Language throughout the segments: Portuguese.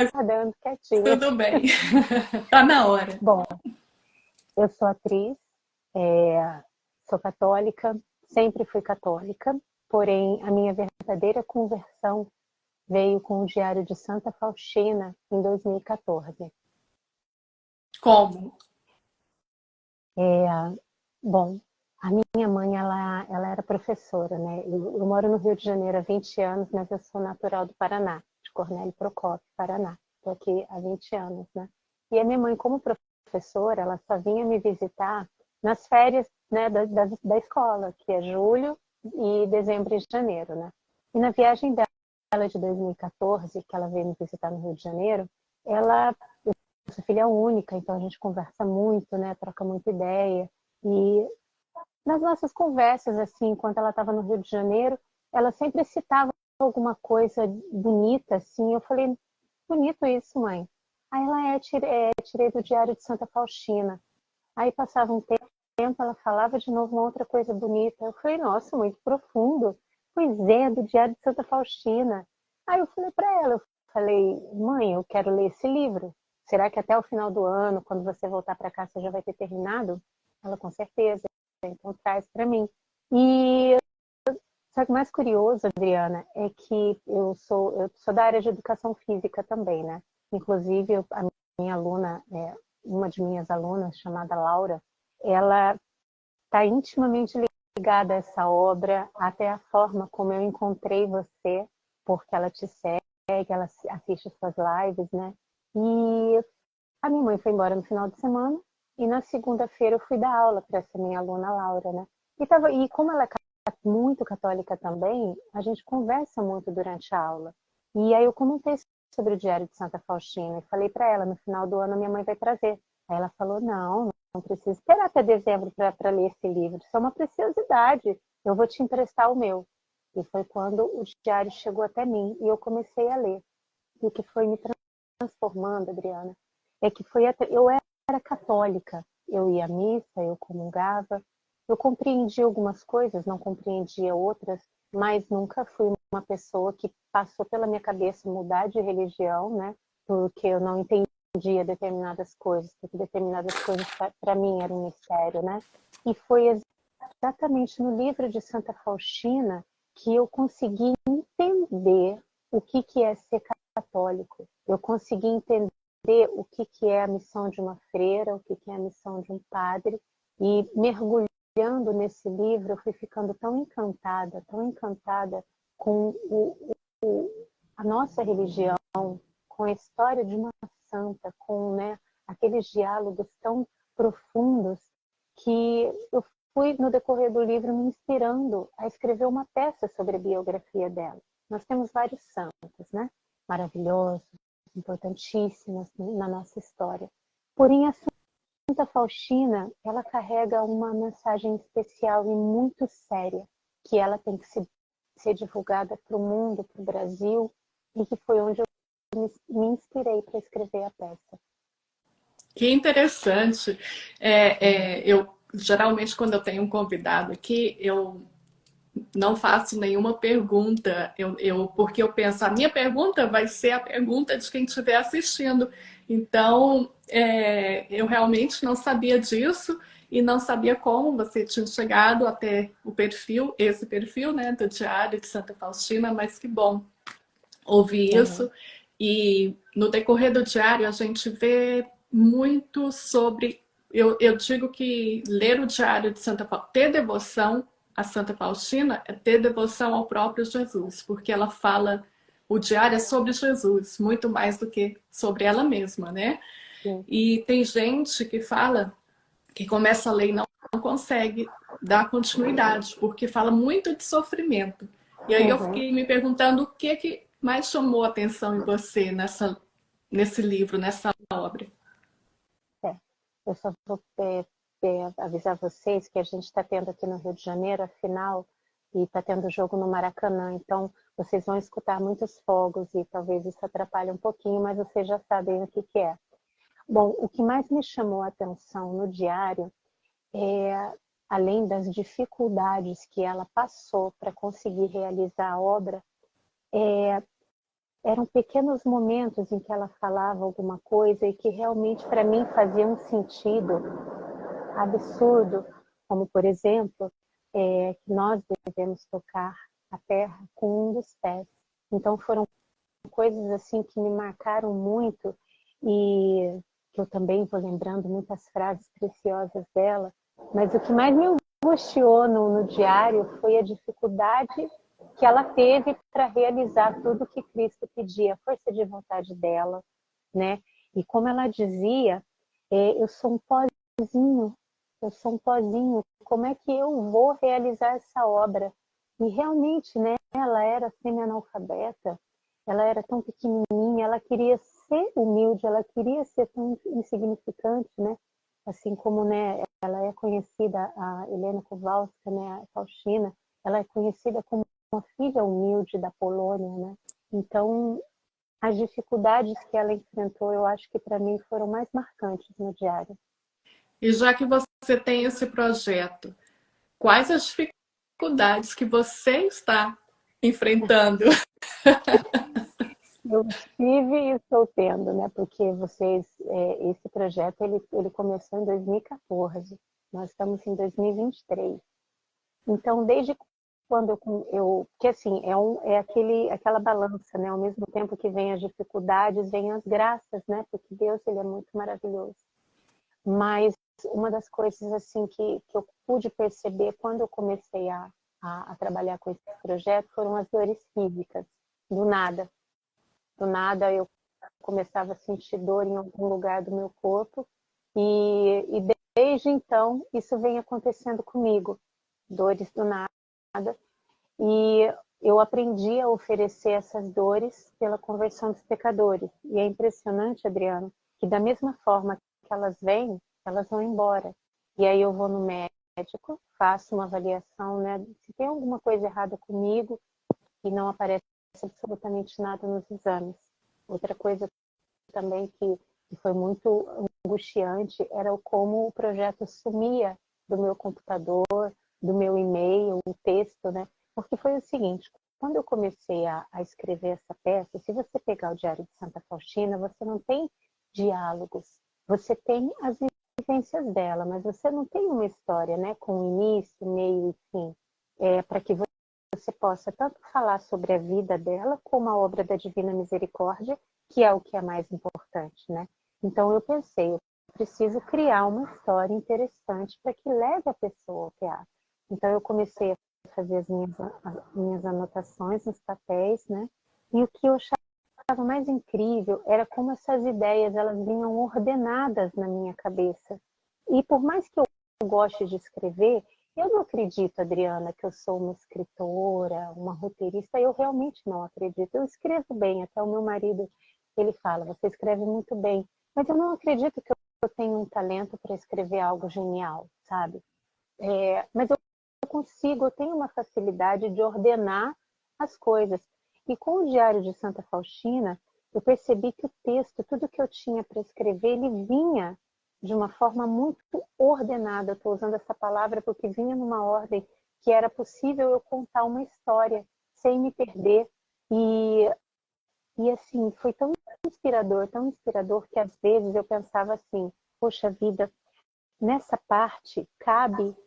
Mas aguardando quietinha. tudo bem. Tá na hora. Bom, eu sou atriz, sou católica, sempre fui católica, porém a minha verdadeira conversão veio com o Diário de Santa Faustina em 2014. Como? Bom, a minha mãe, ela era professora, né? Eu moro no Rio de Janeiro há 20 anos, mas eu sou natural do Paraná, de Cornélio Procópio, Paraná. Estou aqui há 20 anos, né? E a minha mãe, como professora, ela só vinha me visitar nas férias, né, da escola, que é julho e dezembro e janeiro, né? E na viagem dela de 2014, que ela veio me visitar no Rio de Janeiro, eu sou filha única, então a gente conversa muito, né? Troca muita ideia. E nas nossas conversas, assim, enquanto ela estava no Rio de Janeiro, ela sempre citava alguma coisa bonita, assim. Eu falei, bonito isso, mãe. Aí ela tirei do Diário de Santa Faustina. Aí passava um tempo, ela falava de novo uma outra coisa bonita. Eu falei, nossa, muito profundo. Pois é, do Diário de Santa Faustina. Aí eu falei para ela, eu falei, mãe, eu quero ler esse livro. Será que até o final do ano, quando você voltar para cá, você já vai ter terminado? Ela, com certeza. Então traz para mim. E só que o mais curioso, Adriana, é que eu sou da área de educação física também, né? Inclusive, a minha aluna, uma de minhas alunas, chamada Laura, ela está intimamente ligada a essa obra, até a forma como eu encontrei você, porque ela te segue, ela assiste suas lives, né? E a minha mãe foi embora no final de semana e na segunda-feira eu fui dar aula para essa minha aluna Laura, né? E como ela é muito católica também, a gente conversa muito durante a aula. E aí eu comentei sobre o Diário de Santa Faustina e falei para ela, no final do ano minha mãe vai trazer. Aí ela falou, não, não precisa esperar até dezembro para ler esse livro, isso é uma preciosidade, eu vou te emprestar o meu. E foi quando o diário chegou até mim e eu comecei a ler. E o que foi me transformando, Adriana, é que eu era católica, eu ia à missa, eu comungava, eu compreendia algumas coisas, não compreendia outras, mas nunca fui uma pessoa que passou pela minha cabeça mudar de religião, né? Porque eu não entendia determinadas coisas, porque determinadas coisas para mim eram um mistério, né? E foi exatamente no livro de Santa Faustina que eu consegui entender o que é ser católico. Eu consegui entender o que é a missão de uma freira, o que é a missão de um padre, e mergulhando nesse livro, eu fui ficando tão encantada com a nossa religião, com a história de uma santa, com, né, aqueles diálogos tão profundos, que eu fui, no decorrer do livro, me inspirando a escrever uma peça sobre a biografia dela. Nós temos vários santos, né? Maravilhosos, importantíssimos na nossa história. Porém, a Santa Faustina, ela carrega uma mensagem especial e muito séria, que ela tem que ser divulgada para o mundo, para o Brasil, e que foi onde eu me inspirei para escrever a peça. Que interessante. Eu geralmente quando eu tenho um convidado aqui, eu não faço nenhuma pergunta, porque eu penso, a minha pergunta vai ser a pergunta de quem estiver assistindo. Então, eu realmente não sabia disso e não sabia como você tinha chegado até o perfil, esse perfil, né, do Diário de Santa Faustina, mas que bom ouvir Uhum. isso. E no decorrer do diário a gente vê muito sobre. Eu digo que ler o diário de Santa Faustina, ter devoção a Santa Faustina é ter devoção ao próprio Jesus, porque ela fala, o diário é sobre Jesus, muito mais do que sobre ela mesma, né? Sim. E tem gente que fala que começa a ler e não consegue dar continuidade, porque fala muito de sofrimento. E aí eu Uhum. fiquei me perguntando o que mais chamou a atenção em você nesse livro, nessa obra. É. Eu só vou avisar vocês que a gente está tendo aqui no Rio de Janeiro a final e está tendo jogo no Maracanã, então vocês vão escutar muitos fogos e talvez isso atrapalhe um pouquinho, mas vocês já sabem o que é. Bom, o que mais me chamou a atenção no diário é, além das dificuldades que ela passou para conseguir realizar a obra, eram pequenos momentos em que ela falava alguma coisa e que realmente para mim fazia um sentido absurdo, como por exemplo, que nós devemos tocar a terra com um dos pés. Então foram coisas assim que me marcaram muito e que eu também vou lembrando muitas frases preciosas dela, mas o que mais me angustiou no diário foi a dificuldade que ela teve para realizar tudo que Cristo pedia, a força de vontade dela, né? E como ela dizia, eu sou um pozinho, eu sou um pozinho, como é que eu vou realizar essa obra? E realmente, né, ela era semi-analfabeta, ela era tão pequenininha, ela queria ser humilde, ela queria ser tão insignificante, né? Assim como, né, ela é conhecida, a Helena Kowalska, né, a Faustina, ela é conhecida como uma filha humilde da Polônia, né? Então, as dificuldades que ela enfrentou, eu acho que para mim foram mais marcantes no diário. E já que você tem esse projeto, quais as dificuldades que você está enfrentando? Eu tive e estou tendo, né? Porque esse projeto ele começou em 2014, nós estamos em 2023. Então, desde quando que assim aquela balança, né? Ao mesmo tempo que vem as dificuldades, vem as graças, né? Porque Deus ele é muito maravilhoso. Mas uma das coisas assim que eu pude perceber quando eu comecei a trabalhar com esse projeto foram as dores físicas, do nada. Do nada eu começava a sentir dor em algum lugar do meu corpo e desde então isso vem acontecendo comigo, dores do nada. E eu aprendi a oferecer essas dores pela conversão dos pecadores. E é impressionante, Adriano, que da mesma forma que elas vêm, elas vão embora. E aí eu vou no médico, faço uma avaliação, né? Se tem alguma coisa errada comigo e não aparece absolutamente nada nos exames. Outra coisa também que foi muito angustiante era como o projeto sumia do meu computador, do meu e-mail, o texto, né? Porque foi o seguinte, quando eu comecei a escrever essa peça, se você pegar o Diário de Santa Faustina, você não tem diálogos, você tem as vivências dela, mas você não tem uma história, né? Com início, meio e fim, para que você possa tanto falar sobre a vida dela, como a obra da Divina Misericórdia, que é o que é mais importante, né? Então eu pensei, eu preciso criar uma história interessante para que leve a pessoa ao teatro. Então eu comecei a fazer as minhas anotações nos papéis, né? E o que eu achava mais incrível era como essas ideias elas vinham ordenadas na minha cabeça. E por mais que eu goste de escrever, eu não acredito, Adriana, que eu sou uma escritora, uma roteirista. Eu realmente não acredito. Eu escrevo bem, até o meu marido, ele fala, você escreve muito bem. Mas eu não acredito que eu tenho um talento para escrever algo genial, sabe? Mas eu consigo, eu tenho uma facilidade de ordenar as coisas. E com o Diário de Santa Faustina, eu percebi que o texto, tudo que eu tinha para escrever, ele vinha de uma forma muito ordenada. Estou usando essa palavra porque vinha numa ordem que era possível eu contar uma história sem me perder. E assim, foi tão inspirador que às vezes eu pensava assim, poxa vida, nessa parte cabe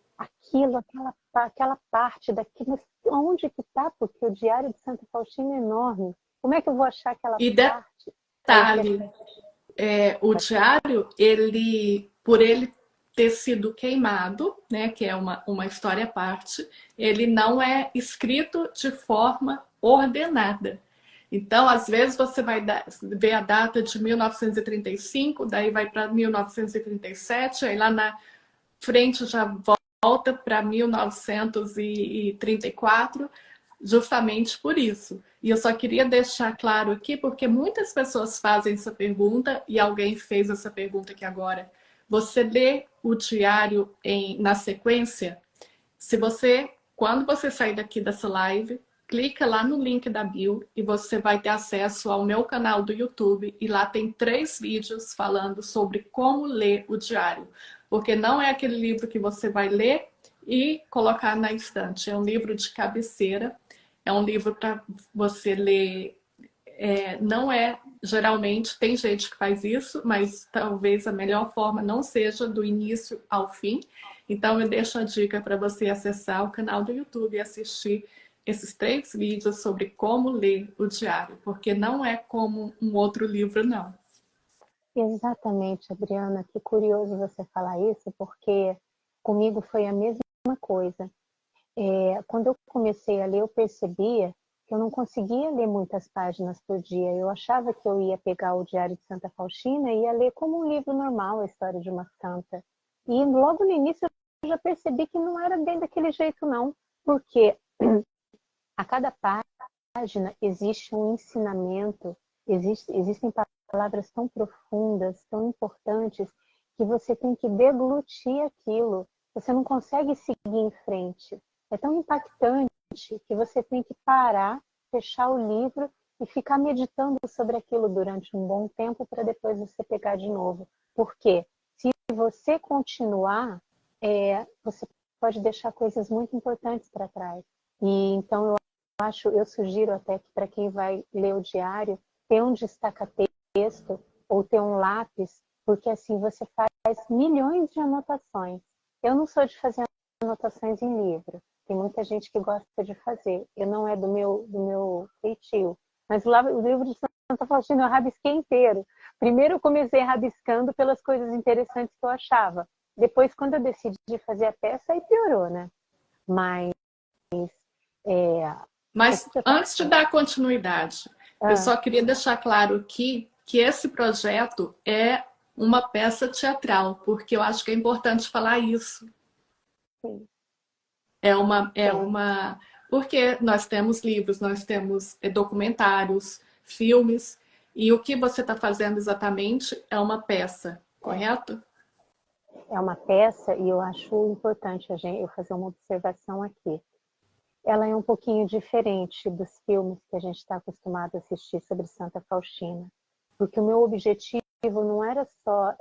aquela parte daqui, mas onde que está? Porque o Diário de Santa Faustina é enorme. Como é que eu vou achar aquela E parte? Aí, detalhe, o diário, por ele ter sido queimado, né, que é uma história à parte, ele não é escrito de forma ordenada. Então, às vezes, você vai ver a data de 1935, daí vai para 1937, aí lá na frente já volta para 1934, justamente por isso. E eu só queria deixar claro aqui, porque muitas pessoas fazem essa pergunta, e alguém fez essa pergunta aqui agora. Você lê o diário na sequência? Se você, quando você sair daqui dessa live, clica lá no link da bio e você vai ter acesso ao meu canal do YouTube e lá tem 3 vídeos falando sobre como ler o diário. Porque não é aquele livro que você vai ler e colocar na estante. É um livro de cabeceira, é um livro para você ler não é, geralmente, tem gente que faz isso, mas talvez a melhor forma não seja do início ao fim. Então, eu deixo a dica para você acessar o canal do YouTube e assistir esses 3 vídeos sobre como ler o diário, porque não é como um outro livro, não. Exatamente, Adriana, que curioso você falar isso, porque comigo foi a mesma coisa. Quando eu comecei a ler, eu percebia que eu não conseguia ler muitas páginas por dia. Eu achava que eu ia pegar o Diário de Santa Faustina e ia ler como um livro normal, a história de uma santa. E logo no início eu já percebi que não era bem daquele jeito, não, porque a cada página existe um ensinamento, existem palavras tão profundas, tão importantes, que você tem que deglutir aquilo. Você não consegue seguir em frente. É tão impactante que você tem que parar, fechar o livro e ficar meditando sobre aquilo durante um bom tempo para depois você pegar de novo. Porque se você continuar, você pode deixar coisas muito importantes para trás. E então eu sugiro até que para quem vai ler o diário, ter um destaca-texto ou ter um lápis, porque assim você faz milhões de anotações. Eu não sou de fazer anotações em livro. Tem muita gente que gosta de fazer. Eu não é do meu feitio. Mas o livro de Santa Faustina eu rabisquei inteiro. Primeiro eu comecei rabiscando pelas coisas interessantes que eu achava. Depois, quando eu decidi fazer a peça, aí piorou, né? Mas... Mas antes de dar continuidade, eu só queria deixar claro aqui que esse projeto é uma peça teatral, porque eu acho que é importante falar isso. Sim. Porque nós temos livros, nós temos documentários, filmes, e o que você está fazendo exatamente é uma peça, correto? É uma peça e eu acho importante eu fazer uma observação aqui. Ela é um pouquinho diferente dos filmes que a gente está acostumado a assistir sobre Santa Faustina, porque o meu objetivo não era só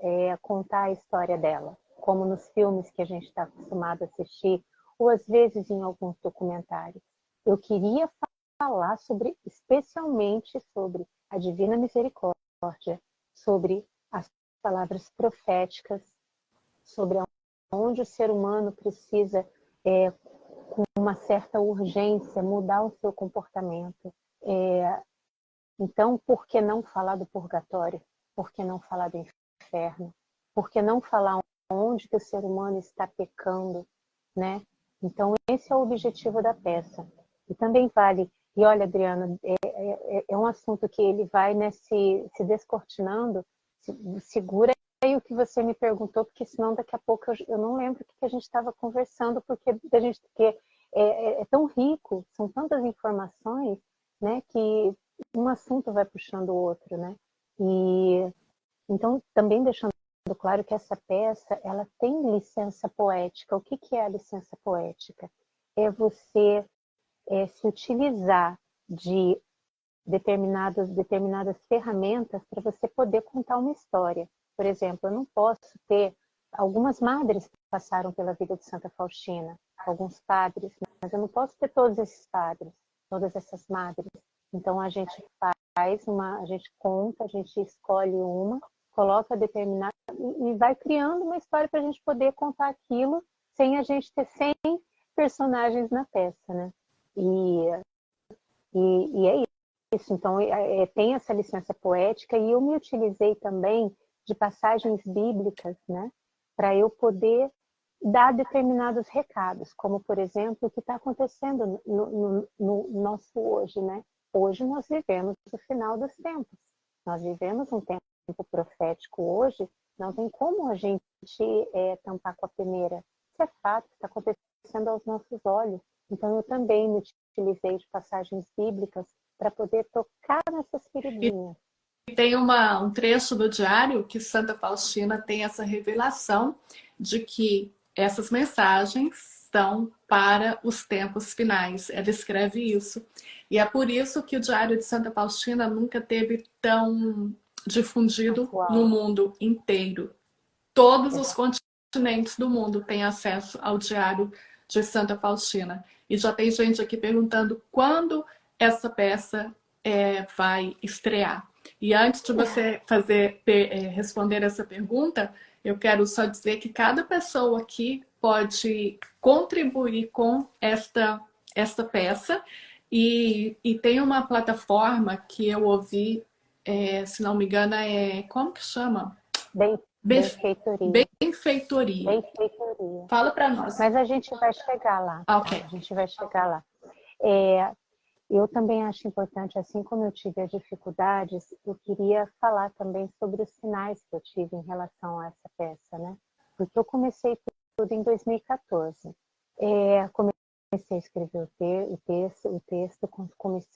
contar a história dela, como nos filmes que a gente está acostumado a assistir, ou às vezes em alguns documentários. Eu queria falar especialmente sobre a Divina Misericórdia, sobre as palavras proféticas, sobre onde o ser humano precisa, com uma certa urgência, mudar o seu comportamento. Então, por que não falar do purgatório? Por que não falar do inferno? Por que não falar onde que o ser humano está pecando, né? Então, esse é o objetivo da peça. E também vale... E olha, Adriana, é um assunto que ele vai, né, se descortinando. Segura aí o que você me perguntou, porque senão daqui a pouco eu não lembro o que a gente estava conversando, porque é tão rico, são tantas informações, né, que um assunto vai puxando o outro, né? E então também deixando claro que essa peça ela tem licença poética. O que é a licença poética? É você se utilizar de determinadas ferramentas para você poder contar uma história. Por exemplo, eu não posso ter... Algumas madres passaram pela vida de Santa Faustina, alguns padres, mas eu não posso ter todos esses padres, todas essas madres. Então a gente a gente conta, a gente escolhe uma, coloca determinada e vai criando uma história para a gente poder contar aquilo sem a gente ter 100 personagens na peça, né? E é isso. Então tem essa licença poética e eu me utilizei também de passagens bíblicas, né? Para eu poder dar determinados recados, como por exemplo o que está acontecendo no nosso hoje, né? Hoje nós vivemos o final dos tempos. Nós vivemos um tempo profético hoje, não tem como a gente tampar com a peneira. Isso é fato, está acontecendo aos nossos olhos. Então eu também me utilizei de passagens bíblicas para poder tocar nessas feridinhas. E tem um trecho do diário que Santa Faustina tem essa revelação de que essas mensagens são para os tempos finais. Ela escreve isso. E é por isso que o Diário de Santa Faustina nunca teve tão difundido no mundo inteiro. Todos os continentes do mundo têm acesso ao Diário de Santa Faustina. E já tem gente aqui perguntando quando essa peça vai estrear. E antes de você responder essa pergunta, eu quero só dizer que cada pessoa aqui pode contribuir com esta peça. E tem uma plataforma que eu ouvi, se não me engano, como que chama? Benfeitoria. Benfeitoria. Benfeitoria. Fala para nós. Mas a gente vai chegar lá. Tá? Ok. A gente vai chegar lá. Eu também acho importante, assim como eu tive as dificuldades, eu queria falar também sobre os sinais que eu tive em relação a essa peça, né? Porque eu comecei tudo em 2014. Comecei a escrever o texto,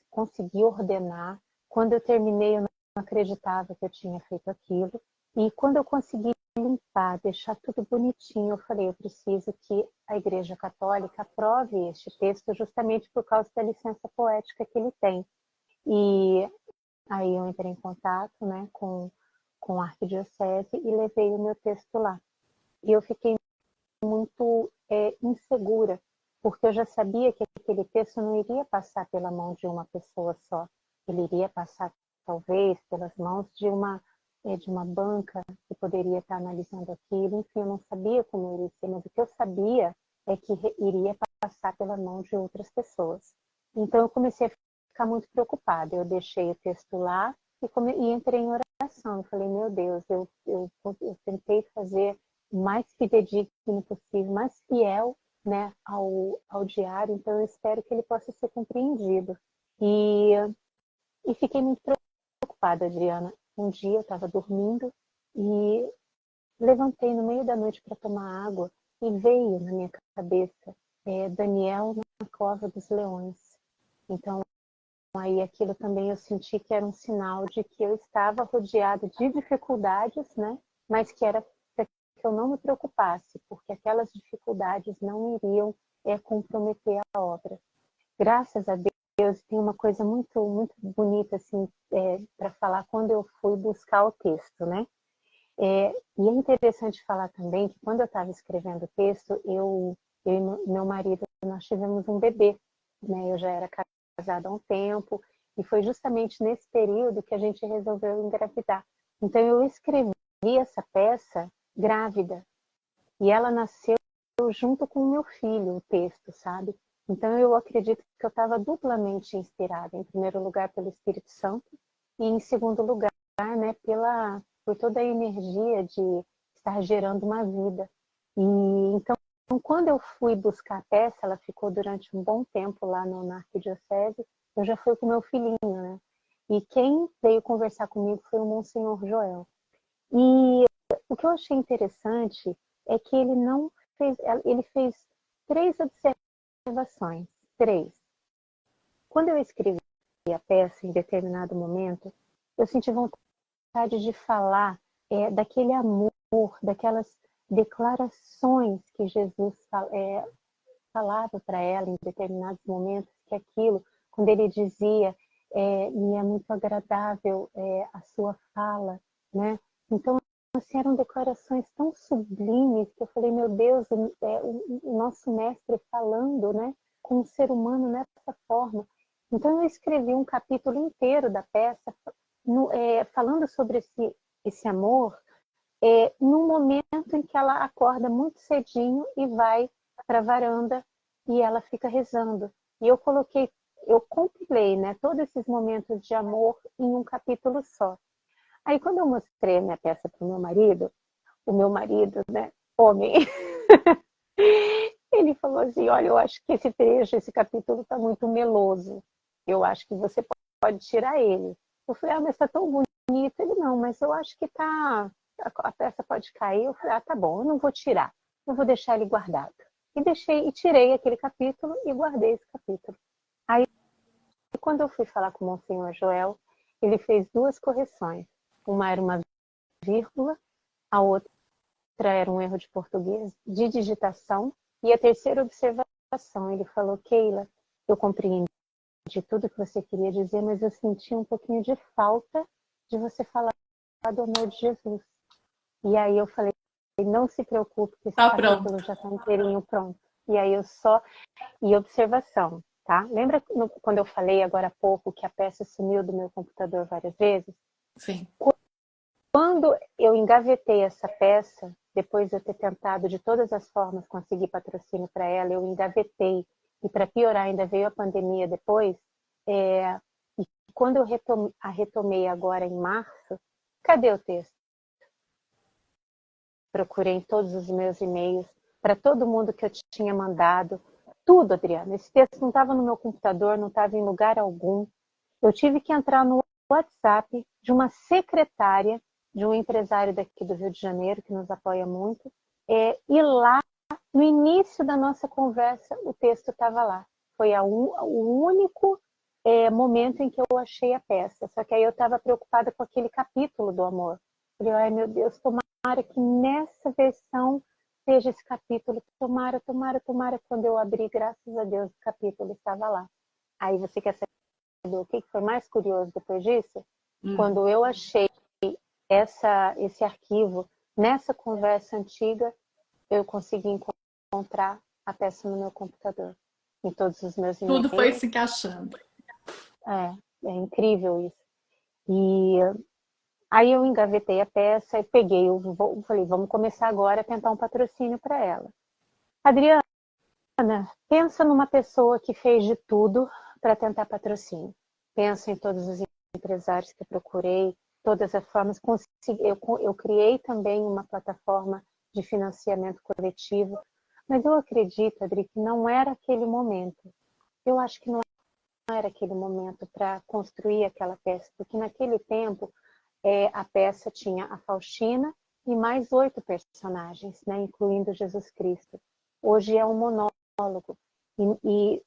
consegui ordenar. Quando eu terminei, eu não acreditava que eu tinha feito aquilo. E quando eu consegui limpar, deixar tudo bonitinho, eu falei, eu preciso que a Igreja Católica aprove este texto justamente por causa da licença poética que ele tem. E aí eu entrei em contato, né, com a Arquidiocese e levei o meu texto lá. E eu fiquei muito insegura, porque eu já sabia que aquele texto não iria passar pela mão de uma pessoa só. Ele iria passar, talvez, pelas mãos de uma banca que poderia estar analisando aquilo. Enfim, eu não sabia como iria ser, mas o que eu sabia é que iria passar pela mão de outras pessoas. Então, eu comecei a ficar muito preocupada. Eu deixei o texto lá e entrei em oração. Eu falei, meu Deus, eu tentei fazer o mais fidedigno possível, mais fiel, né, ao diário. Então, eu espero que ele possa ser compreendido. E fiquei muito preocupada, Adriana. Um dia eu estava dormindo e levantei no meio da noite para tomar água e veio na minha cabeça Daniel na cova dos leões. Então, aí aquilo também eu senti que era um sinal de que eu estava rodeada de dificuldades, né? Mas que era para que eu não me preocupasse, porque aquelas dificuldades não iriam comprometer a obra. Graças a Deus, tem uma coisa muito, muito bonita assim, para falar quando eu fui buscar o texto, né? E é interessante falar também que quando eu estava escrevendo o texto, eu e meu marido, nós tivemos um bebê, né? Eu já era casada há um tempo, e foi justamente nesse período que a gente resolveu engravidar. Então eu escrevi essa peça grávida, e ela nasceu junto com o meu filho, o texto, sabe? Então eu acredito que eu estava duplamente inspirada, em primeiro lugar pelo Espírito Santo, e em segundo lugar, né, por toda a energia de estar gerando uma vida. E então, quando eu fui buscar a peça, ela ficou durante um bom tempo lá na Arquidiocese, eu já fui com meu filhinho, né? E quem veio conversar comigo foi o Monsenhor Joel. E o que eu achei interessante é que ele fez 3 observações. 3. Quando eu escrevi a peça, em determinado momento, eu senti vontade de falar daquele amor, daquelas declarações que Jesus falava para ela em determinados momentos, que aquilo, quando ele dizia, me é muito agradável a sua fala, né? Então, assim, eram declarações tão sublimes que eu falei, meu Deus, o nosso mestre falando, né, com o ser humano nessa forma. Então, eu escrevi um capítulo inteiro da peça falando sobre esse amor, num momento em que ela acorda muito cedinho e vai para a varanda e ela fica rezando. E eu compilei, né, todos esses momentos de amor em um capítulo só. Aí quando eu mostrei a minha peça para o meu marido, né, homem, ele falou assim, olha, eu acho que esse trecho, esse capítulo está muito meloso. Eu acho que você pode tirar ele. Eu falei, mas está tão bonito. Ele, não, mas eu acho que a peça pode cair. Eu falei, tá bom, eu não vou tirar. Eu vou deixar ele guardado. E tirei aquele capítulo e guardei esse capítulo. Aí, quando eu fui falar com o Monsenhor Joel, ele fez 2 correções. Uma era uma vírgula, a outra era um erro de português, de digitação, e a terceira observação, ele falou, Keila, eu compreendi tudo que você queria dizer, mas eu senti um pouquinho de falta de você falar do amor de Jesus. E aí eu falei, não se preocupe, que esse capítulo já está inteirinho pronto. E aí e observação, tá? Lembra quando eu falei agora há pouco que a peça sumiu do meu computador várias vezes? Sim. Quando eu engavetei essa peça, depois de eu ter tentado de todas as formas conseguir patrocínio para ela, eu engavetei, e para piorar ainda veio a pandemia depois, e quando eu a retomei agora em março, cadê o texto? Procurei em todos os meus e-mails, para todo mundo que eu tinha mandado, tudo, Adriana. Esse texto não estava no meu computador, não estava em lugar algum. Eu tive que entrar no WhatsApp de uma secretária de um empresário daqui do Rio de Janeiro, que nos apoia muito, e lá, no início da nossa conversa, o texto estava lá. Foi o único momento em que eu achei a peça. Só que aí eu estava preocupada com aquele capítulo do amor. Falei, ai meu Deus, tomara que nessa versão seja esse capítulo. Tomara, tomara, tomara. Quando eu abri, graças a Deus, o capítulo estava lá. Aí você quer saber o que foi mais curioso depois disso? Quando eu achei esse arquivo nessa conversa antiga, eu consegui encontrar a peça no meu computador, em todos os meus Tudo foi e-mails. se encaixando. É incrível isso. E aí eu engavetei a peça e peguei, falei, vamos começar agora a tentar um patrocínio para ela. Adriana, pensa numa pessoa que fez de tudo para tentar patrocínio. Pensa em todos os empresários que eu procurei, todas as formas. Eu criei também uma plataforma de financiamento coletivo, mas eu acredito, Adri, que não era aquele momento. Eu acho que não era aquele momento para construir aquela peça, porque naquele tempo a peça tinha a Faustina e mais 8 personagens, né, incluindo Jesus Cristo. Hoje é um monólogo. E,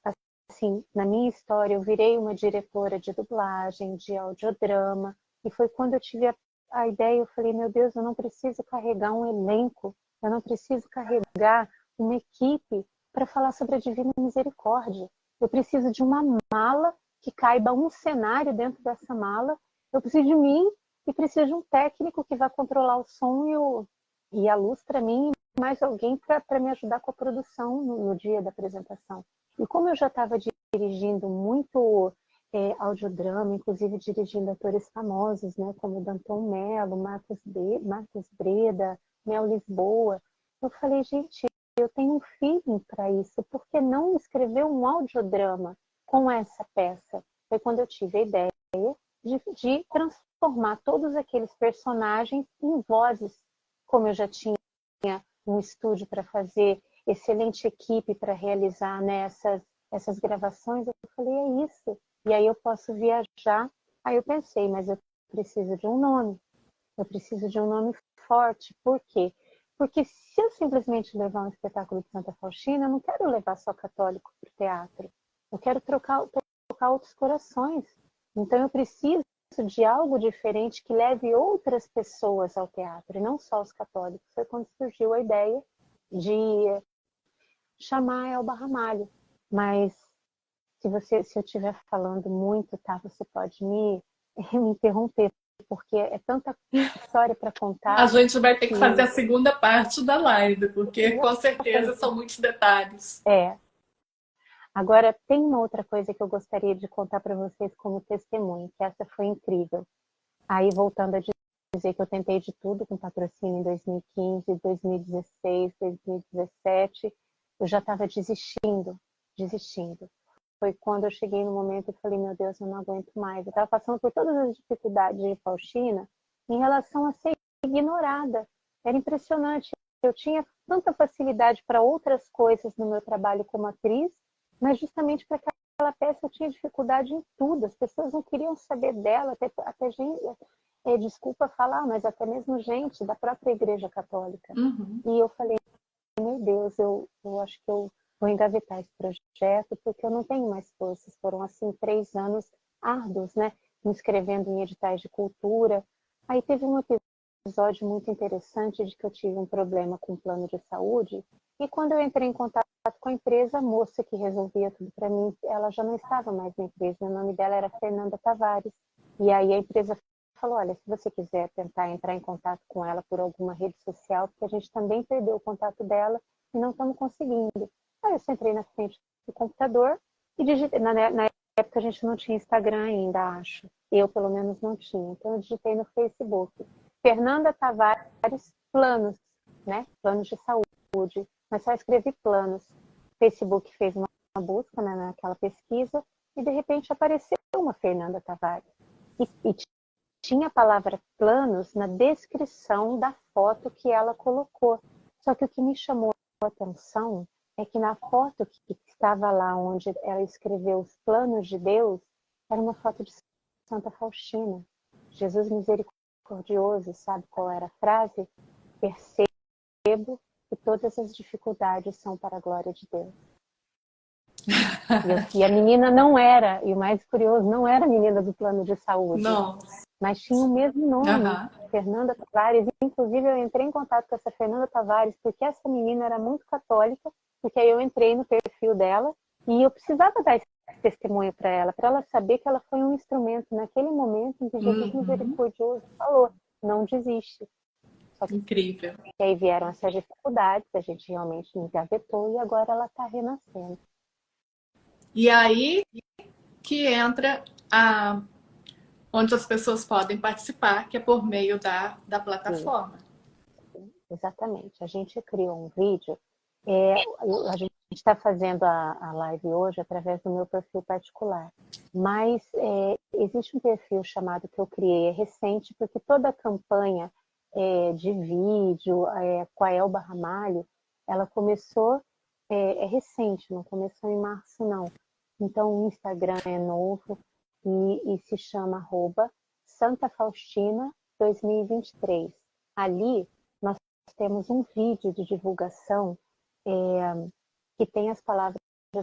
assim, na minha história, eu virei uma diretora de dublagem, de audiodrama, e foi quando eu tive a ideia, eu falei, meu Deus, eu não preciso carregar um elenco, eu não preciso carregar uma equipe para falar sobre a Divina Misericórdia. Eu preciso de uma mala que caiba um cenário dentro dessa mala, eu preciso de mim e preciso de um técnico que vai controlar o som e a luz para mim, e mais alguém para me ajudar com a produção no dia da apresentação. E como eu já estava dirigindo muito audiodrama, inclusive dirigindo atores famosos, né, como Danton Mello, Marcos Breda, Mel Lisboa, eu falei, gente, eu tenho um feeling para isso, por que não escrever um audiodrama com essa peça? Foi quando eu tive a ideia de transformar todos aqueles personagens em vozes, como eu já tinha um estúdio para fazer, excelente equipe para realizar, né, essas gravações, eu falei, é isso. E aí eu posso viajar. Aí eu pensei, mas eu preciso de um nome. Eu preciso de um nome forte. Por quê? Porque se eu simplesmente levar um espetáculo de Santa Faustina, eu não quero levar só católico para o teatro. Eu quero tocar outros corações. Então eu preciso de algo diferente que leve outras pessoas ao teatro, e não só os católicos. Foi quando surgiu a ideia de chamar Elba Ramalho. Mas se eu estiver falando muito, tá? Você pode me interromper, porque é tanta história para A contar gente vai ter que que fazer a segunda parte da live, porque com certeza exatamente. são muitos detalhes. Agora, tem uma outra coisa que eu gostaria de contar para vocês como testemunho, que essa foi incrível. Aí, voltando a dizer que eu tentei de tudo com patrocínio em 2015, 2016, 2017, eu já estava desistindo. Foi quando eu cheguei no momento e falei, meu Deus, eu não aguento mais. Eu estava passando por todas as dificuldades de Faustina em relação a ser ignorada. Era impressionante. Eu tinha tanta facilidade para outras coisas no meu trabalho como atriz, mas justamente para aquela peça eu tinha dificuldade em tudo. As pessoas não queriam saber dela, até gente, desculpa falar, mas até mesmo gente da própria Igreja Católica. Uhum. E eu falei, meu Deus, eu acho que eu vou engavetar esse projeto porque eu não tenho mais forças. Foram, assim, 3 anos árduos, né? Me inscrevendo em editais de cultura. Aí teve um episódio muito interessante de que eu tive um problema com o plano de saúde e quando eu entrei em contato com a empresa, a moça que resolvia tudo para mim, ela já não estava mais na empresa. O nome dela era Fernanda Tavares. E aí a empresa falou, olha, se você quiser tentar entrar em contato com ela por alguma rede social, porque a gente também perdeu o contato dela e não estamos conseguindo. Aí eu entrei na frente do computador E digitei, na época a gente não tinha Instagram ainda, acho. Eu, pelo menos, não tinha. Então, eu digitei no Facebook. Fernanda Tavares, planos, né? Planos de saúde. Mas só escrevi planos. O Facebook fez uma busca, né, naquela pesquisa e, de repente, apareceu uma Fernanda Tavares. E tinha a palavra planos na descrição da foto que ela colocou. Só que o que me chamou a atenção é que na foto que estava lá onde ela escreveu os planos de Deus, era uma foto de Santa Faustina. Jesus misericordioso, sabe qual era a frase? Percebo que todas as dificuldades são para a glória de Deus. E a menina não era, e o mais curioso, não era a menina do plano de saúde. Não. Mas tinha o mesmo nome, Fernanda Tavares. Inclusive, eu entrei em contato com essa Fernanda Tavares porque essa menina era muito católica, porque aí eu entrei no perfil dela e eu precisava dar esse testemunho para ela saber que ela foi um instrumento naquele momento em que Jesus misericordioso falou, não desiste. Só que Incrível. aí vieram essas dificuldades, a gente realmente engavetou e agora ela está renascendo. E aí que entra onde as pessoas podem participar, que é por meio da plataforma. Exatamente. A gente criou um vídeo, a gente está fazendo a live hoje através do meu perfil particular, mas existe um perfil chamado que eu criei, é recente, porque toda a campanha de vídeo com a Elba Ramalho, ela começou, é recente, não começou em março não. Então o Instagram é novo e se chama Santa Faustina 2023. Ali nós temos um vídeo de divulgação que tem as palavras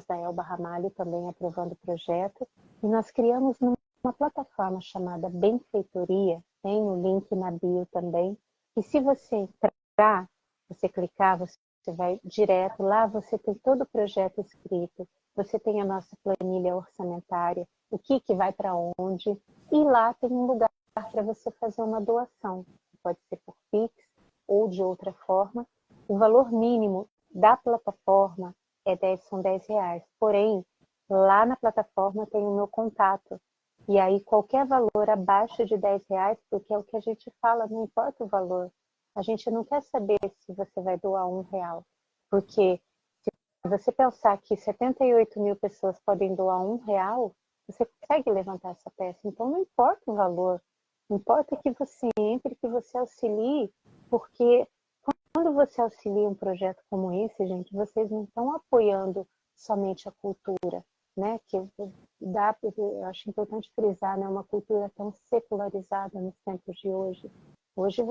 da Elba Ramalho também aprovando o projeto, e nós criamos uma plataforma chamada Benfeitoria, tem o link na bio também, e se você entrar, você clicar, você vai direto lá, você tem todo o projeto escrito, você tem a nossa planilha orçamentária, o que vai para onde, e lá tem um lugar para você fazer uma doação, pode ser por Pix, ou de outra forma. O valor mínimo da plataforma são R$10. Porém, lá na plataforma tem o meu contato. E aí, qualquer valor abaixo de R$10, porque é o que a gente fala, não importa o valor. A gente não quer saber se você vai doar R$1. Porque se você pensar que 78 mil pessoas podem doar R$1, você consegue levantar essa peça. Então, não importa o valor. Importa que você entre, que você auxilie, porque quando você auxilia um projeto como esse, gente, vocês não estão apoiando somente a cultura, né? Que eu acho importante frisar, né? Uma cultura tão secularizada nos tempos de hoje. Hoje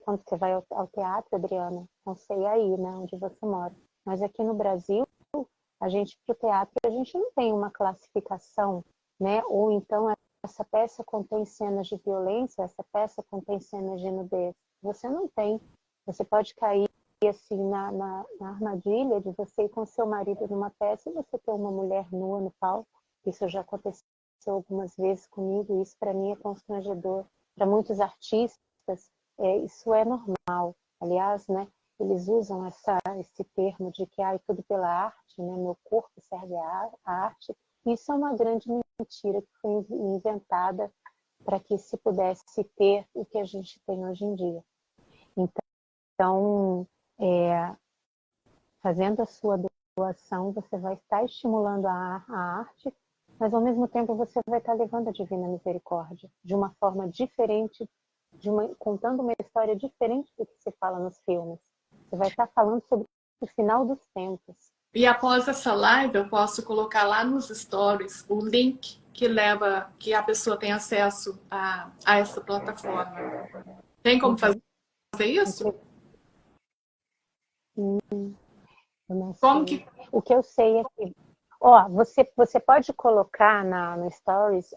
quando você vai ao teatro, Adriana, não sei aí, né? Onde você mora, mas aqui no Brasil, pro teatro, a gente não tem uma classificação, né? Ou então essa peça contém cenas de violência, essa peça contém cenas de nudez. Você não tem. Você pode cair assim na armadilha de você ir com seu marido numa peça e você ter uma mulher nua no palco. Isso já aconteceu algumas vezes comigo e isso para mim é constrangedor. Para muitos artistas, isso é normal. Aliás, né, eles usam esse termo de que tudo pela arte, né, meu corpo serve à arte. Isso é uma grande mentira que foi inventada para que se pudesse ter o que a gente tem hoje em dia. Então, fazendo a sua doação, você vai estar estimulando a arte, mas ao mesmo tempo você vai estar levando a Divina Misericórdia de uma forma diferente, contando uma história diferente do que se fala nos filmes. Você vai estar falando sobre o final dos tempos. E após essa live, eu posso colocar lá nos stories o link que a pessoa tem acesso a essa plataforma. Tem como fazer isso? Eu não Como sei. que... O que eu sei é que você pode colocar no Stories,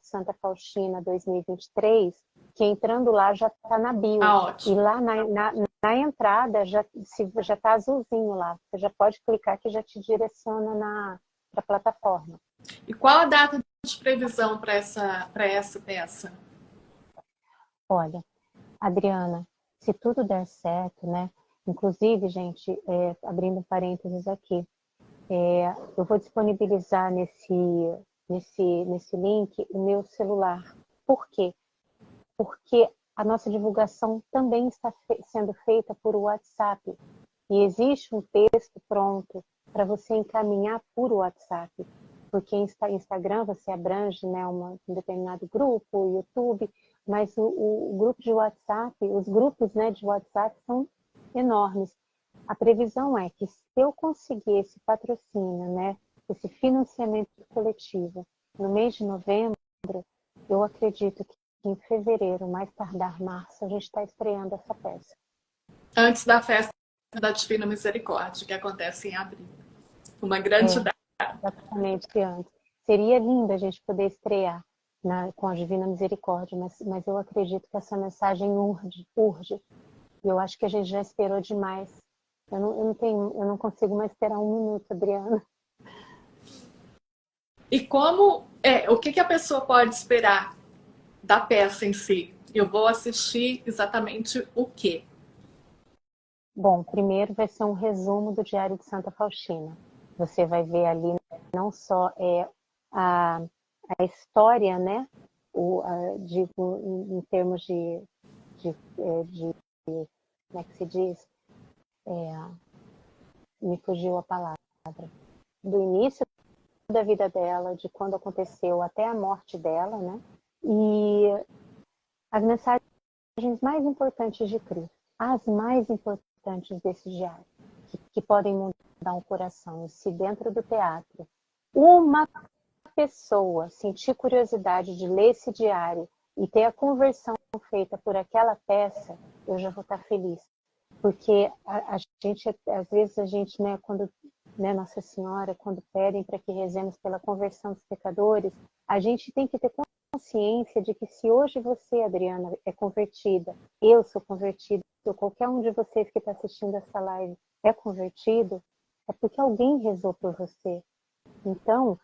@Santa Faustina 2023, que entrando lá já está na bio. E ótimo. lá na entrada já está azulzinho lá. Você já pode clicar que já te direciona para a plataforma. E qual a data de previsão para essa peça? Olha, Adriana, se tudo der certo, né? Inclusive, gente, abrindo parênteses aqui, Eu vou disponibilizar nesse link o meu celular. Por quê? Porque a nossa divulgação também está sendo feita por WhatsApp. E existe um texto pronto para você encaminhar por WhatsApp. Porque Instagram você abrange, né, um determinado grupo, YouTube, mas o grupo de WhatsApp, os grupos, né, de WhatsApp são enormes. A previsão é que se eu conseguir esse patrocínio, né, esse financiamento coletivo no mês de novembro, eu acredito que em fevereiro, mais tardar março, a gente está estreando essa peça. Antes da festa da Divina Misericórdia, que acontece em abril. Uma grande data. Exatamente, antes. Seria lindo a gente poder estrear com a Divina Misericórdia, mas eu acredito que essa mensagem urge. E eu acho que a gente já esperou demais. Eu não consigo mais esperar um minuto, Adriana. E o que a pessoa pode esperar da peça em si? Eu vou assistir exatamente o quê? Bom, primeiro vai ser um resumo do Diário de Santa Faustina. Você vai ver ali não só a história, né? Digo, em termos de como é que se diz? Me fugiu a palavra. Do início da vida dela, de quando aconteceu até a morte dela, né? E as mensagens mais importantes de Cristo, as mais importantes desse diário, que podem mudar um coração. E se dentro do teatro uma pessoa sentir curiosidade de ler esse diário e ter a conversão feita por aquela peça, eu já vou estar feliz. Porque a gente, às vezes a gente, né, quando, né, Nossa Senhora, quando pedem para que rezemos pela conversão dos pecadores, a gente tem que ter consciência de que se hoje você, Adriana, é convertida, eu sou convertida, ou qualquer um de vocês que está assistindo essa live é convertido, é porque alguém rezou por você. Então,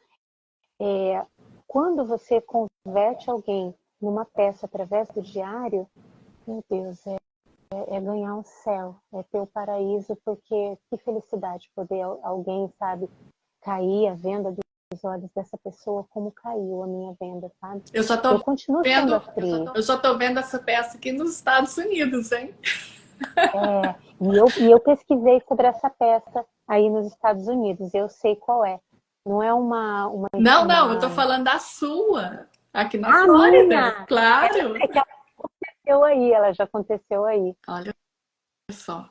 quando você converte alguém numa peça através do diário, meu Deus, é ganhar o céu, é ter o paraíso, porque que felicidade poder alguém, sabe, cair a venda dos olhos dessa pessoa como caiu a minha venda, sabe? Eu continuo sendo atriz. Eu já tô vendo essa peça aqui nos Estados Unidos, hein? E eu pesquisei sobre essa peça aí nos Estados Unidos, eu sei qual é. Não é Não, eu tô falando da sua, aqui na Flórida, minha! claro. É que ela aconteceu aí, ela já aconteceu aí. Olha só,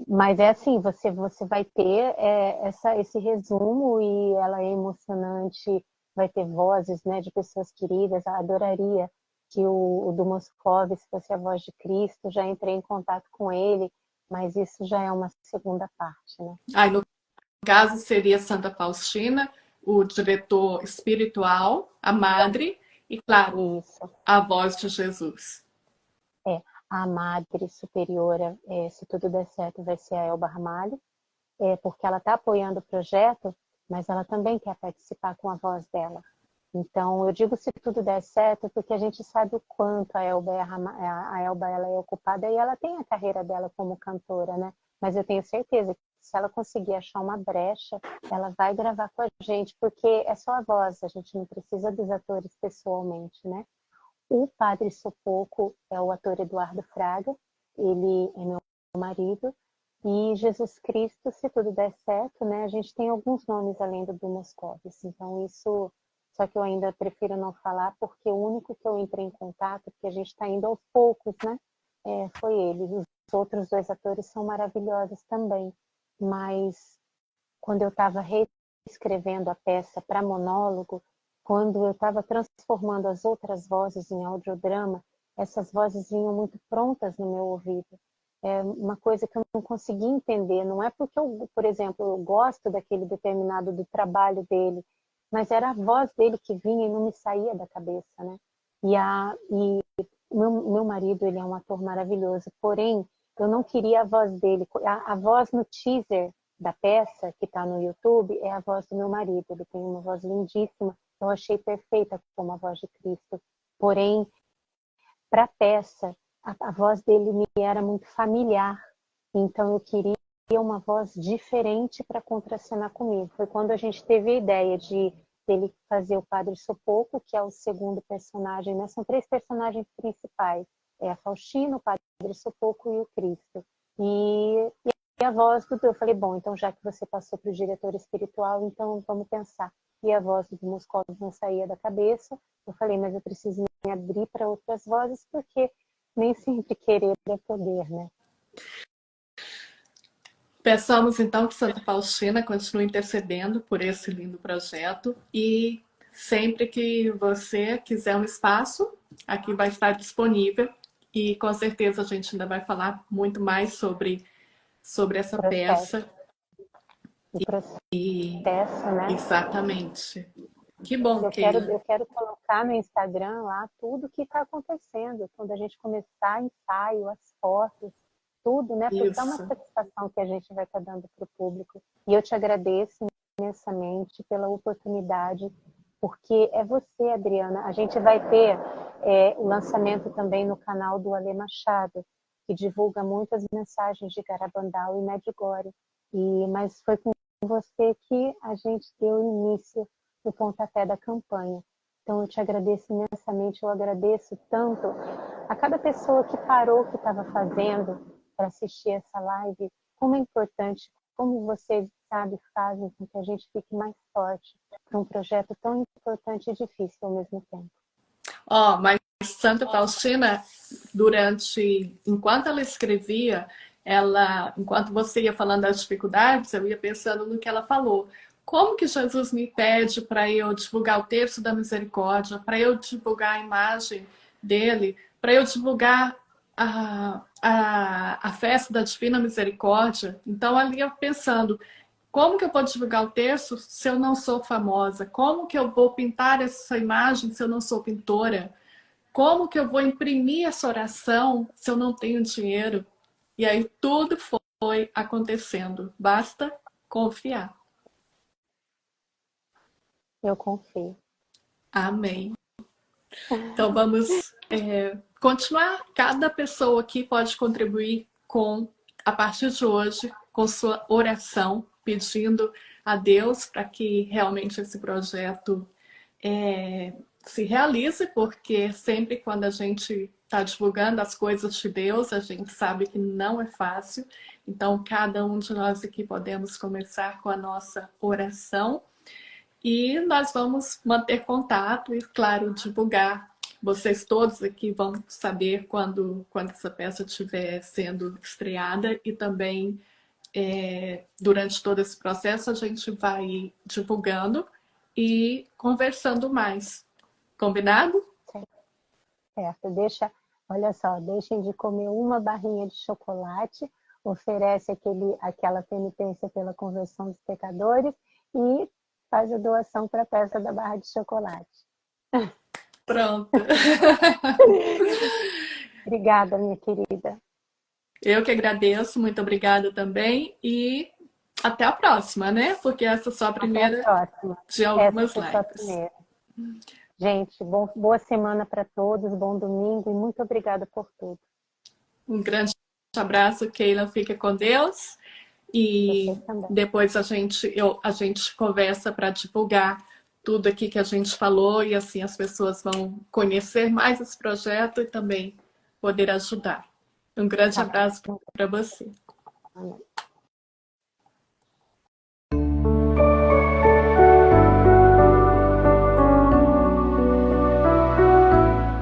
Mas é assim, você vai ter esse resumo e ela é emocionante, vai ter vozes, né, de pessoas queridas. Eu adoraria que o do Moscovis fosse a voz de Cristo, já entrei em contato com ele, mas isso já é uma segunda parte, né? no caso seria Santa Faustina, o diretor espiritual, a madre, e claro, Isso. a voz de Jesus. A madre superiora, se tudo der certo, vai ser a Elba Ramalho, porque ela está apoiando o projeto, mas ela também quer participar com a voz dela. Então, eu digo se tudo der certo, porque a gente sabe o quanto a Elba ela é ocupada e ela tem a carreira dela como cantora, né? Mas eu tenho certeza que se ela conseguir achar uma brecha, ela vai gravar com a gente, porque é só a voz, a gente não precisa dos atores pessoalmente, né? O Padre Sopoco é o ator Eduardo Fraga, ele é meu marido, e Jesus Cristo, se tudo der certo, né? A gente tem alguns nomes além do Moscovis, então isso, só que eu ainda prefiro não falar, porque o único que eu entrei em contato, porque a gente está indo aos poucos, né? Foi ele. Os outros dois atores são maravilhosos também, mas quando eu estava reescrevendo a peça para monólogo, quando eu estava transformando as outras vozes em audiodrama, essas vozes vinham muito prontas no meu ouvido. É uma coisa que eu não consegui entender. Não é porque eu, por exemplo, eu gosto daquele determinado do trabalho dele, mas era a voz dele que vinha e não me saía da cabeça, né? E meu marido, ele é um ator maravilhoso, porém, eu não queria a voz dele. A voz no teaser da peça, que está no YouTube, é a voz do meu marido. Ele tem uma voz lindíssima, eu achei perfeita como a voz de Cristo. Porém, para a peça, a voz dele me era muito familiar. Então, eu queria uma voz diferente para contracenar comigo. Foi quando a gente teve a ideia de dele fazer o Padre Sopoco, que é o segundo personagem, né? São 3 personagens principais. É a Faustina, o Padre Sopoco e o Cristo. E a voz do... Eu falei, bom, então já que você passou para o diretor espiritual, então vamos pensar. E a voz do Moscovitch não saía da cabeça. Eu falei, mas eu preciso me abrir para outras vozes, porque nem sempre querer é poder, né? Peçamos então que Santa Faustina continue intercedendo por esse lindo projeto e sempre que você quiser um espaço, aqui vai estar disponível e com certeza a gente ainda vai falar muito mais sobre essa peça. O processo, né? Exatamente. Que bom, eu quero colocar no Instagram lá tudo que está acontecendo, quando a gente começar ensaio, as fotos, tudo, né? Porque é uma satisfação que a gente vai estar dando para o público. E eu te agradeço imensamente pela oportunidade, porque é você, Adriana. A gente vai ter o lançamento também no canal do Ale Machado, que divulga muitas mensagens de Garabandal e Medjugorje. Mas foi com você que a gente deu início no pontapé da campanha. Então eu te agradeço imensamente, eu agradeço tanto a cada pessoa que parou o que estava fazendo para assistir essa live, como é importante, como vocês, sabe, fazem com que a gente fique mais forte para um projeto tão importante e difícil ao mesmo tempo. Mas Santa Faustina, enquanto ela escrevia, enquanto você ia falando das dificuldades, eu ia pensando no que ela falou. Como que Jesus me pede para eu divulgar o terço da misericórdia, para eu divulgar a imagem dele, para eu divulgar a festa da Divina Misericórdia? Então, ali eu pensando, como que eu vou divulgar o terço se eu não sou famosa? Como que eu vou pintar essa imagem se eu não sou pintora? Como que eu vou imprimir essa oração se eu não tenho dinheiro? E aí tudo foi acontecendo. Basta confiar. Eu confio. Amém. Então vamos continuar. Cada pessoa aqui pode contribuir a partir de hoje, com sua oração, pedindo a Deus para que realmente esse projeto se realize, porque sempre quando a gente está divulgando as coisas de Deus, a gente sabe que não é fácil. Então, cada um de nós aqui podemos começar com a nossa oração. E nós vamos manter contato e, claro, divulgar. Vocês todos aqui vão saber quando essa peça estiver sendo estreada e também durante todo esse processo a gente vai divulgando e conversando mais. Combinado? Certo. Olha só, deixem de comer uma barrinha de chocolate, oferece aquela penitência pela conversão dos pecadores e faz a doação para a peça da barra de chocolate. Pronto. Obrigada, minha querida. Eu que agradeço, muito obrigada também e até a próxima, né? Porque essa é só a primeira de algumas lives. Gente, boa semana para todos, bom domingo e muito obrigada por tudo. Um grande abraço, Keila, fica com Deus. E depois a gente conversa para divulgar tudo aqui que a gente falou e assim as pessoas vão conhecer mais esse projeto e também poder ajudar. Um grande abraço para você. Amém.